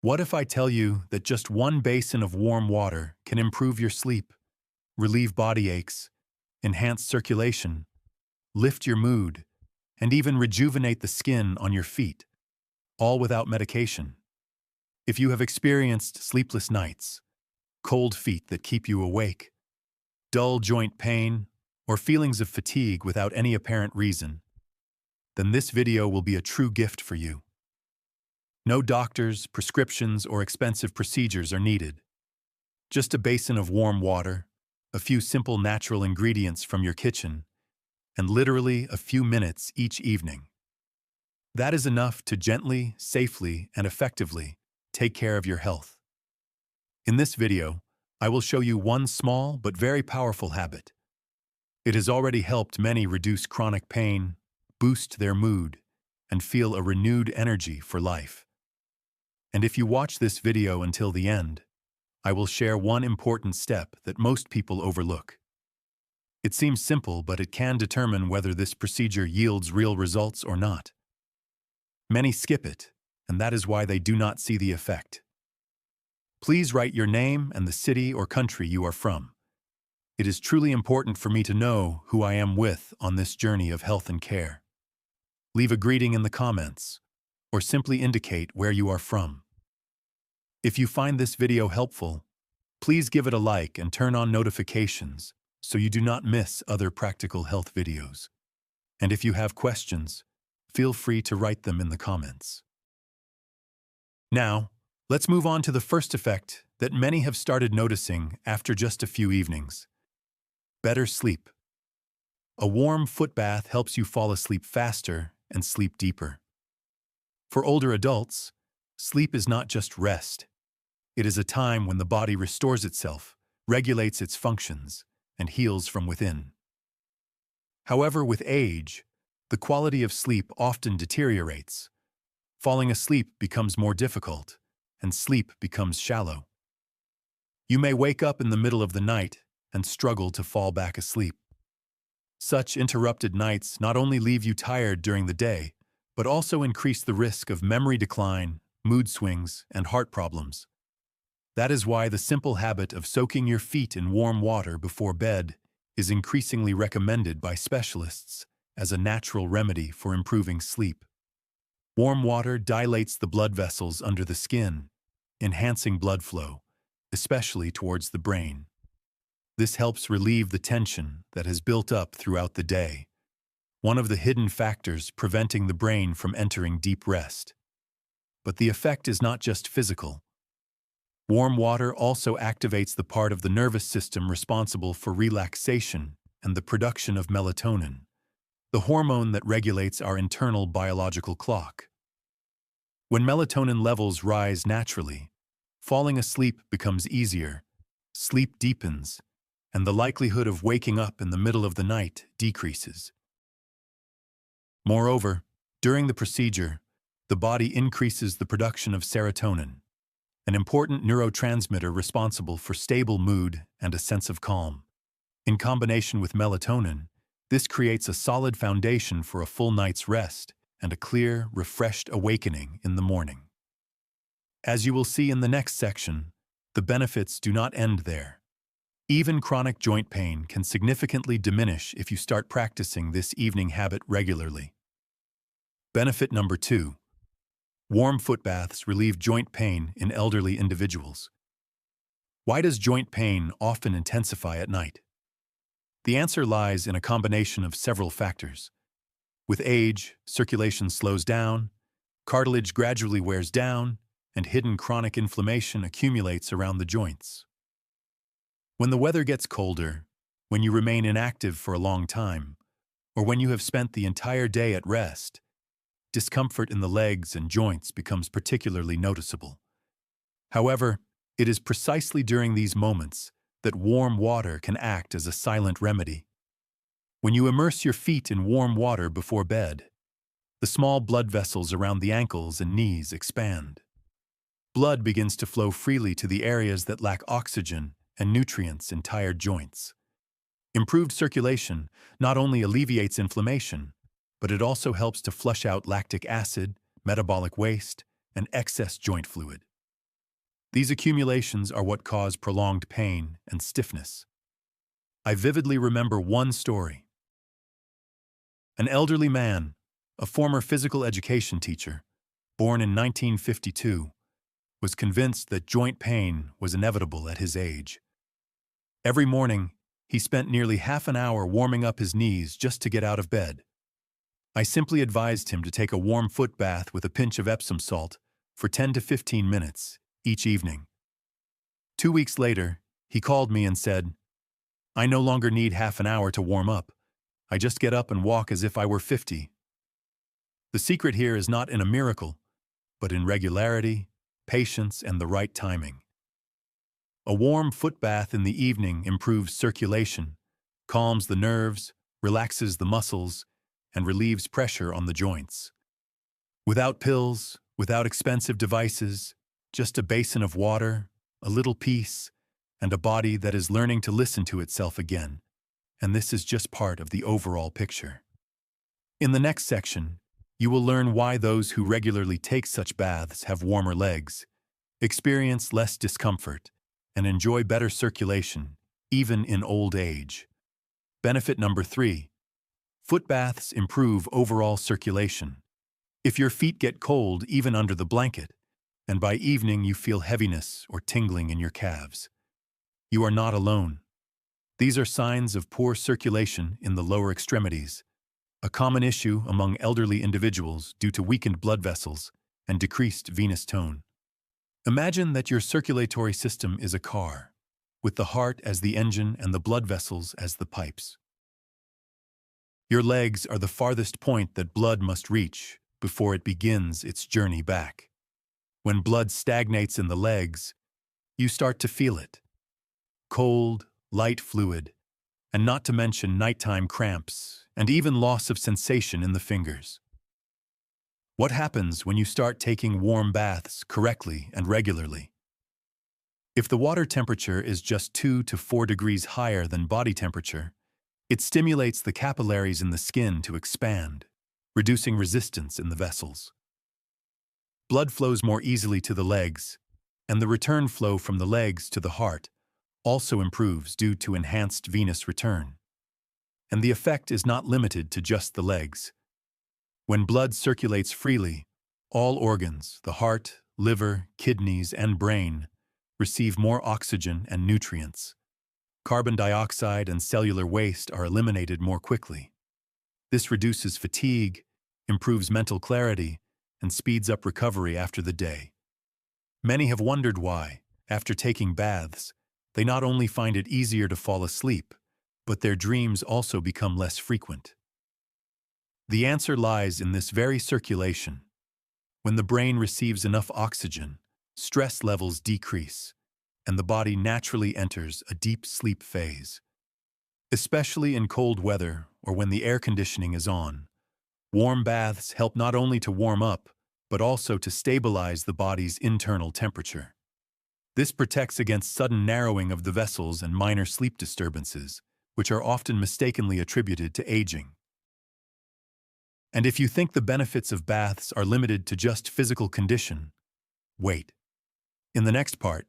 What if I tell you that just one basin of warm water can improve your sleep, relieve body aches, enhance circulation, lift your mood, and even rejuvenate the skin on your feet, all without medication? If you have experienced sleepless nights, cold feet that keep you awake, dull joint pain, or feelings of fatigue without any apparent reason, then this video will be a true gift for you. No doctors, prescriptions, or expensive procedures are needed. Just a basin of warm water, a few simple natural ingredients from your kitchen, and literally a few minutes each evening. That is enough to gently, safely, and effectively take care of your health. In this video, I will show you one small but very powerful habit. It has already helped many reduce chronic pain, boost their mood, and feel a renewed energy for life. And if you watch this video until the end, I will share one important step that most people overlook. It seems simple, but it can determine whether this procedure yields real results or not. Many skip it, and that is why they do not see the effect. Please write your name and the city or country you are from. It is truly important for me to know who I am with on this journey of health and care. Leave a greeting in the comments, or simply indicate where you are from. If you find this video helpful, please give it a like and turn on notifications so you do not miss other practical health videos. And if you have questions, feel free to write them in the comments. Now, let's move on to the first effect that many have started noticing after just a few evenings. Better sleep. A warm foot bath helps you fall asleep faster and sleep deeper. For older adults, sleep is not just rest. It is a time when the body restores itself, regulates its functions, and heals from within. However, with age, the quality of sleep often deteriorates. Falling asleep becomes more difficult, and sleep becomes shallow. You may wake up in the middle of the night and struggle to fall back asleep. Such interrupted nights not only leave you tired during the day, but also increase the risk of memory decline, mood swings, and heart problems. That is why the simple habit of soaking your feet in warm water before bed is increasingly recommended by specialists as a natural remedy for improving sleep. Warm water dilates the blood vessels under the skin, enhancing blood flow, especially towards the brain. This helps relieve the tension that has built up throughout the day, one of the hidden factors preventing the brain from entering deep rest. But the effect is not just physical. Warm water also activates the part of the nervous system responsible for relaxation and the production of melatonin, the hormone that regulates our internal biological clock. When melatonin levels rise naturally, falling asleep becomes easier, sleep deepens, and the likelihood of waking up in the middle of the night decreases. Moreover, during the procedure, the body increases the production of serotonin, an important neurotransmitter responsible for stable mood and a sense of calm. In combination with melatonin, this creates a solid foundation for a full night's rest and a clear, refreshed awakening in the morning. As you will see in the next section, the benefits do not end there. Even chronic joint pain can significantly diminish if you start practicing this evening habit regularly. Benefit number 2. Warm foot baths relieve joint pain in elderly individuals. Why does joint pain often intensify at night? The answer lies in a combination of several factors. With age, circulation slows down, cartilage gradually wears down, and hidden chronic inflammation accumulates around the joints. When the weather gets colder, when you remain inactive for a long time, or when you have spent the entire day at rest, discomfort in the legs and joints becomes particularly noticeable. However, it is precisely during these moments that warm water can act as a silent remedy. When you immerse your feet in warm water before bed, the small blood vessels around the ankles and knees expand. Blood begins to flow freely to the areas that lack oxygen and nutrients in tired joints. Improved circulation not only alleviates inflammation, but it also helps to flush out lactic acid, metabolic waste, and excess joint fluid. These accumulations are what cause prolonged pain and stiffness. I vividly remember one story. An elderly man, a former physical education teacher, born in 1952, was convinced that joint pain was inevitable at his age. Every morning, he spent nearly half an hour warming up his knees just to get out of bed. I simply advised him to take a warm foot bath with a pinch of Epsom salt for 10 to 15 minutes each evening. 2 weeks later, he called me and said, "I no longer need half an hour to warm up. I just get up and walk as if I were 50. The secret here is not in a miracle, but in regularity, patience, and the right timing. A warm foot bath in the evening improves circulation, calms the nerves, relaxes the muscles, and relieves pressure on the joints. Without pills, without expensive devices, just a basin of water, a little peace, and a body that is learning to listen to itself again. And this is just part of the overall picture. In the next section, you will learn why those who regularly take such baths have warmer legs, experience less discomfort, and enjoy better circulation, even in old age. Benefit number 3. Foot baths improve overall circulation. If your feet get cold even under the blanket, and by evening you feel heaviness or tingling in your calves, you are not alone. These are signs of poor circulation in the lower extremities, a common issue among elderly individuals due to weakened blood vessels and decreased venous tone. Imagine that your circulatory system is a car, with the heart as the engine and the blood vessels as the pipes. Your legs are the farthest point that blood must reach before it begins its journey back. When blood stagnates in the legs, you start to feel it. Cold, light fluid, and not to mention nighttime cramps and even loss of sensation in the fingers. What happens when you start taking warm baths correctly and regularly? If the water temperature is just 2 to 4 degrees higher than body temperature, it stimulates the capillaries in the skin to expand, reducing resistance in the vessels. Blood flows more easily to the legs, and the return flow from the legs to the heart also improves due to enhanced venous return. And the effect is not limited to just the legs. When blood circulates freely, all organs, the heart, liver, kidneys, and brain, receive more oxygen and nutrients. Carbon dioxide and cellular waste are eliminated more quickly. This reduces fatigue, improves mental clarity, and speeds up recovery after the day. Many have wondered why, after taking baths, they not only find it easier to fall asleep, but their dreams also become less frequent. The answer lies in this very circulation. When the brain receives enough oxygen, stress levels decrease, and the body naturally enters a deep sleep phase. Especially in cold weather or when the air conditioning is on, warm baths help not only to warm up, but also to stabilize the body's internal temperature. This protects against sudden narrowing of the vessels and minor sleep disturbances, which are often mistakenly attributed to aging. And if you think the benefits of baths are limited to just physical condition, wait. In the next part,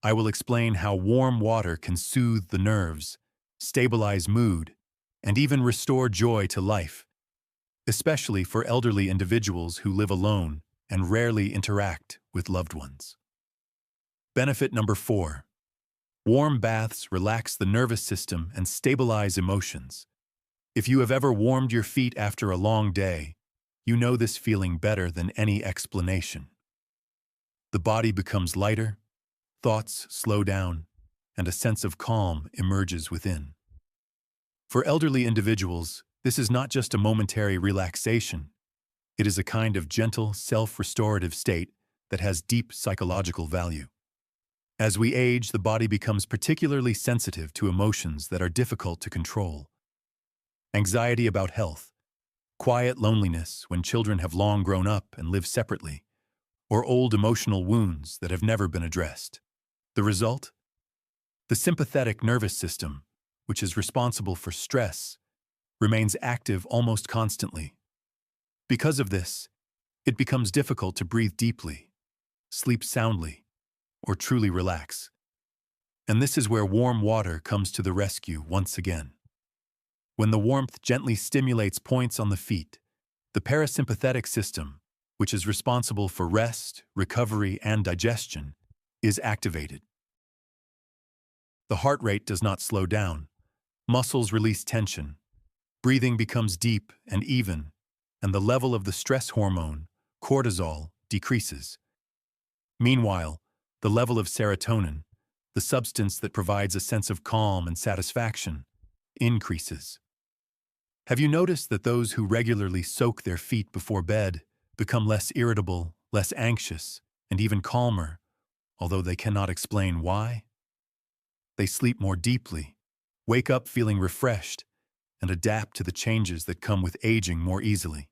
I will explain how warm water can soothe the nerves, stabilize mood, and even restore joy to life, especially for elderly individuals who live alone and rarely interact with loved ones. Benefit number 4. Warm baths relax the nervous system and stabilize emotions. If you have ever warmed your feet after a long day, you know this feeling better than any explanation. The body becomes lighter, thoughts slow down, and a sense of calm emerges within. For elderly individuals, this is not just a momentary relaxation. It is a kind of gentle, self-restorative state that has deep psychological value. As we age, the body becomes particularly sensitive to emotions that are difficult to control. Anxiety about health, quiet loneliness when children have long grown up and live separately, or old emotional wounds that have never been addressed. The result? The sympathetic nervous system, which is responsible for stress, remains active almost constantly. Because of this, it becomes difficult to breathe deeply, sleep soundly, or truly relax. And this is where warm water comes to the rescue once again. When the warmth gently stimulates points on the feet, the parasympathetic system, which is responsible for rest, recovery, and digestion, is activated. The heart rate does not slow down, muscles release tension, breathing becomes deep and even, and the level of the stress hormone, cortisol, decreases. Meanwhile, the level of serotonin, the substance that provides a sense of calm and satisfaction, increases. Have you noticed that those who regularly soak their feet before bed become less irritable, less anxious, and even calmer, although they cannot explain why? They sleep more deeply, wake up feeling refreshed, and adapt to the changes that come with aging more easily.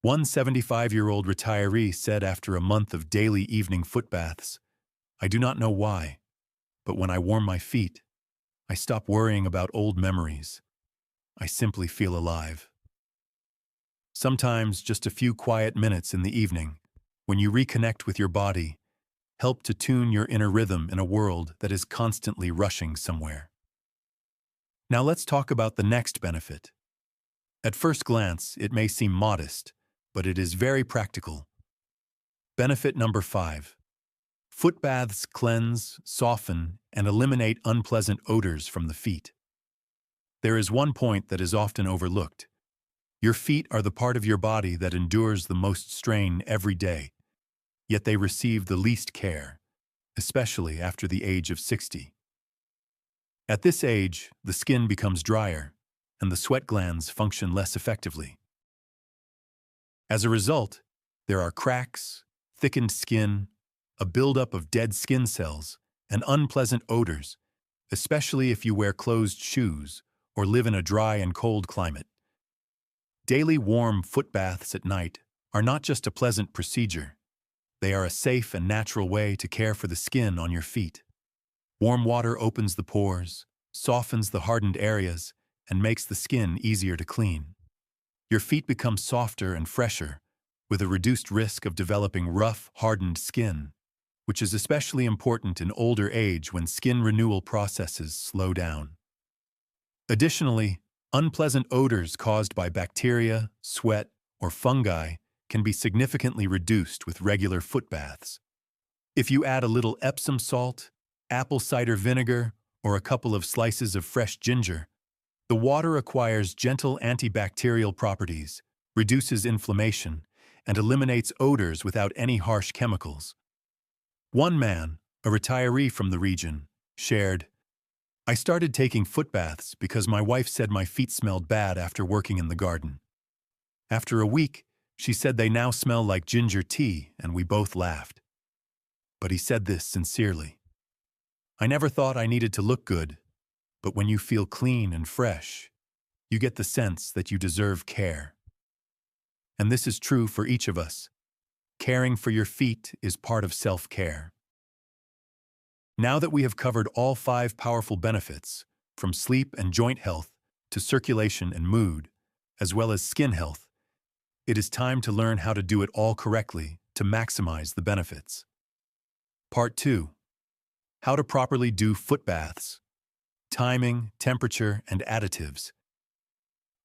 One 75-year-old retiree said after a month of daily evening foot baths, "I do not know why, but when I warm my feet, I stop worrying about old memories. I simply feel alive." Sometimes just a few quiet minutes in the evening, when you reconnect with your body, help to tune your inner rhythm in a world that is constantly rushing somewhere. Now let's talk about the next benefit. At first glance, it may seem modest, but it is very practical. Benefit number 5. Foot baths cleanse, soften, and eliminate unpleasant odors from the feet. There is one point that is often overlooked. Your feet are the part of your body that endures the most strain every day, yet they receive the least care, especially after the age of 60. At this age, the skin becomes drier, and the sweat glands function less effectively. As a result, there are cracks, thickened skin, a buildup of dead skin cells, and unpleasant odors, especially if you wear closed shoes or live in a dry and cold climate. Daily warm foot baths at night are not just a pleasant procedure. They are a safe and natural way to care for the skin on your feet. Warm water opens the pores, softens the hardened areas, and makes the skin easier to clean. Your feet become softer and fresher, with a reduced risk of developing rough, hardened skin, which is especially important in older age when skin renewal processes slow down. Additionally, unpleasant odors caused by bacteria, sweat, or fungi can be significantly reduced with regular foot baths. If you add a little Epsom salt, apple cider vinegar, or a couple of slices of fresh ginger, the water acquires gentle antibacterial properties, reduces inflammation, and eliminates odors without any harsh chemicals. One man, a retiree from the region, shared, "I started taking foot baths because my wife said my feet smelled bad after working in the garden. After a week, she said they now smell like ginger tea, and we both laughed." But he said this sincerely. "I never thought I needed to look good, but when you feel clean and fresh, you get the sense that you deserve care." And this is true for each of us. Caring for your feet is part of self-care. Now that we have covered all 5 powerful benefits, from sleep and joint health to circulation and mood, as well as skin health, it is time to learn how to do it all correctly to maximize the benefits. Part 2. How to properly do foot baths. Timing, temperature, and additives.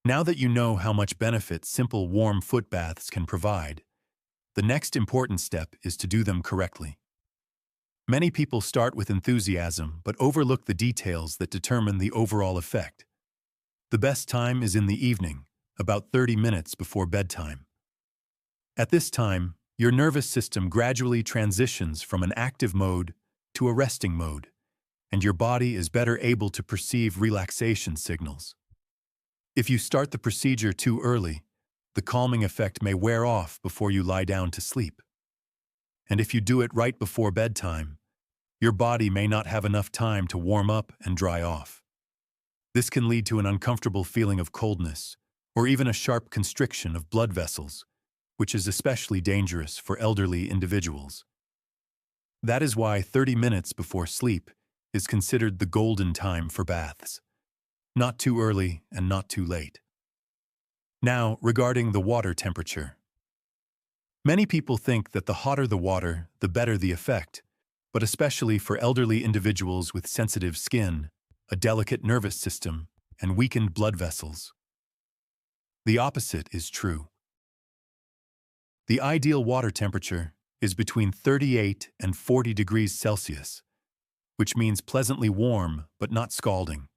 Now that you know how much benefit simple warm foot baths can provide, the next important step is to do them correctly. Many people start with enthusiasm but overlook the details that determine the overall effect. The best time is in the evening, about 30 minutes before bedtime. At this time, your nervous system gradually transitions from an active mode to a resting mode, and your body is better able to perceive relaxation signals. If you start the procedure too early, the calming effect may wear off before you lie down to sleep. And if you do it right before bedtime, your body may not have enough time to warm up and dry off. This can lead to an uncomfortable feeling of coldness, or even a sharp constriction of blood vessels, which is especially dangerous for elderly individuals. That is why 30 minutes before sleep is considered the golden time for baths. Not too early and not too late. Now, regarding the water temperature. Many people think that the hotter the water, the better the effect, but especially for elderly individuals with sensitive skin, a delicate nervous system, and weakened blood vessels. The opposite is true. The ideal water temperature is between 38 and 40 degrees Celsius, which means pleasantly warm but not scalding.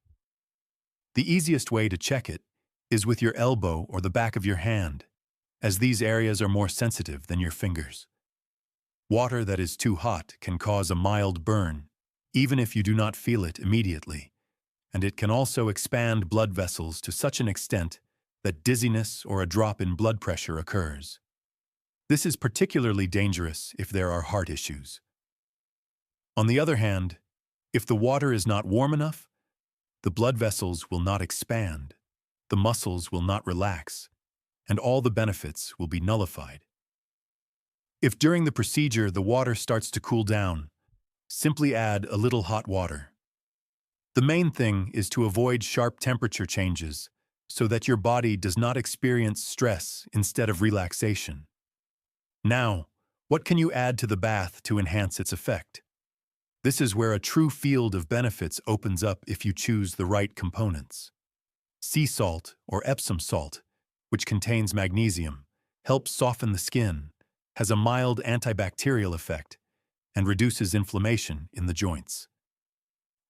The easiest way to check it is with your elbow or the back of your hand, as these areas are more sensitive than your fingers. Water that is too hot can cause a mild burn, even if you do not feel it immediately, and it can also expand blood vessels to such an extent that dizziness or a drop in blood pressure occurs. This is particularly dangerous if there are heart issues. On the other hand, if the water is not warm enough, the blood vessels will not expand, the muscles will not relax, and all the benefits will be nullified. If during the procedure the water starts to cool down, simply add a little hot water. The main thing is to avoid sharp temperature changes so that your body does not experience stress instead of relaxation. Now, what can you add to the bath to enhance its effect? This is where a true field of benefits opens up if you choose the right components. Sea salt or Epsom salt, which contains magnesium, helps soften the skin, has a mild antibacterial effect, and reduces inflammation in the joints.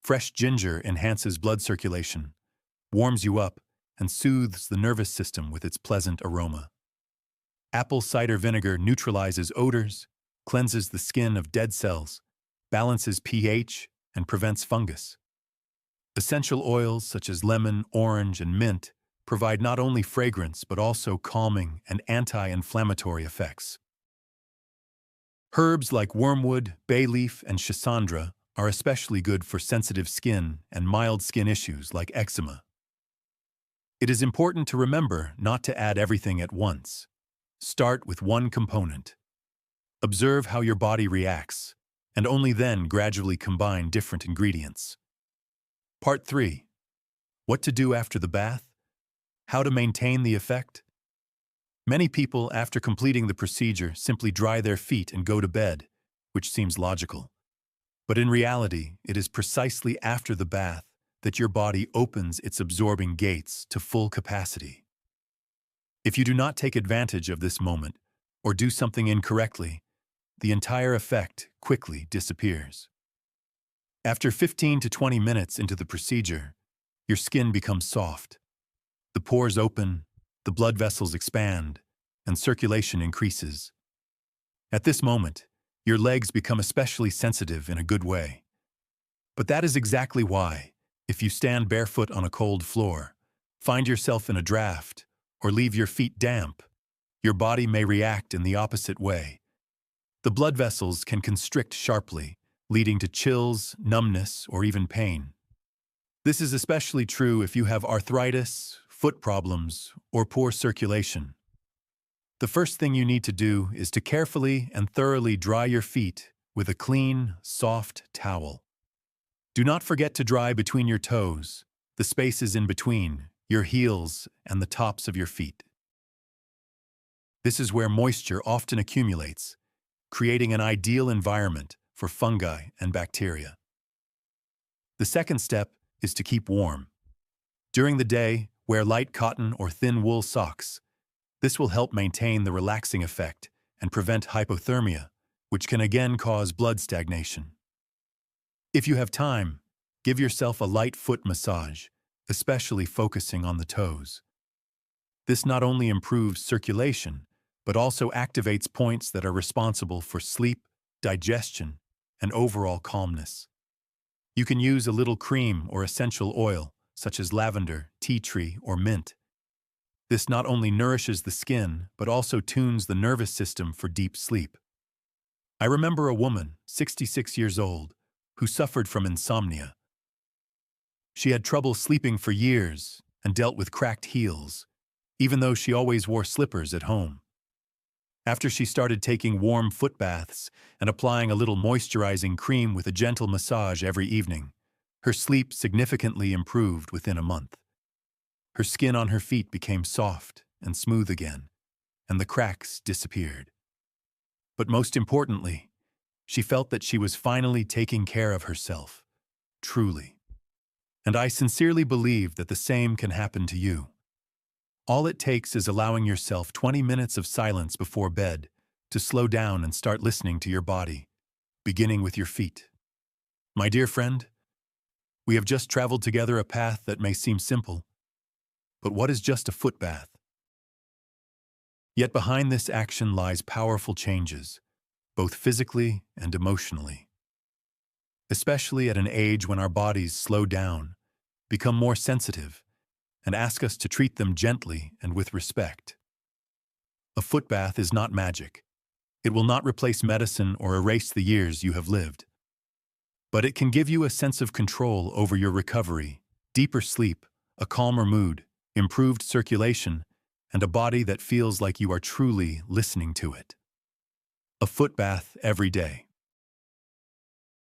Fresh ginger enhances blood circulation, warms you up, and soothes the nervous system with its pleasant aroma. Apple cider vinegar neutralizes odors, cleanses the skin of dead cells, balances pH, and prevents fungus. Essential oils such as lemon, orange, and mint provide not only fragrance but also calming and anti-inflammatory effects. Herbs like wormwood, bay leaf, and schisandra are especially good for sensitive skin and mild skin issues like eczema. It is important to remember not to add everything at once. Start with one component. Observe how your body reacts, and only then gradually combine different ingredients. Part 3. What to do after the bath? How to maintain the effect? Many people, after completing the procedure, simply dry their feet and go to bed, which seems logical. But in reality, it is precisely after the bath that your body opens its absorbing gates to full capacity. If you do not take advantage of this moment, or do something incorrectly, the entire effect quickly disappears. After 15 to 20 minutes into the procedure, your skin becomes soft. The pores open, the blood vessels expand, and circulation increases. At this moment, your legs become especially sensitive in a good way. But that is exactly why, if you stand barefoot on a cold floor, find yourself in a draft, or leave your feet damp, your body may react in the opposite way. The blood vessels can constrict sharply, leading to chills, numbness, or even pain. This is especially true if you have arthritis, foot problems, or poor circulation. The first thing you need to do is to carefully and thoroughly dry your feet with a clean, soft towel. Do not forget to dry between your toes, the spaces in between, your heels, and the tops of your feet. This is where moisture often accumulates, creating an ideal environment for fungi and bacteria. The second step is to keep warm. During the day, wear light cotton or thin wool socks. This will help maintain the relaxing effect and prevent hypothermia, which can again cause blood stagnation. If you have time, give yourself a light foot massage, especially focusing on the toes. This not only improves circulation, but also activates points that are responsible for sleep, digestion, and overall calmness. You can use a little cream or essential oil, such as lavender, tea tree, or mint. This not only nourishes the skin, but also tunes the nervous system for deep sleep. I remember a woman, 66 years old, who suffered from insomnia. She had trouble sleeping for years and dealt with cracked heels, even though she always wore slippers at home. After she started taking warm foot baths and applying a little moisturizing cream with a gentle massage every evening, her sleep significantly improved within a month. Her skin on her feet became soft and smooth again, and the cracks disappeared. But most importantly, She felt that she was finally taking care of herself, truly. And I sincerely believe that the same can happen to you. All it takes is allowing yourself 20 minutes of silence before bed to slow down and start listening to your body, beginning with your feet. My dear friend, we have just traveled together a path that may seem simple, but what is just a foot bath? Yet behind this action lies powerful changes, both physically and emotionally. Especially at an age when our bodies slow down, become more sensitive, and ask us to treat them gently and with respect. A foot bath is not magic. It will not replace medicine or erase the years you have lived. But it can give you a sense of control over your recovery, deeper sleep, a calmer mood, improved circulation, and a body that feels like you are truly listening to it. A foot bath every day.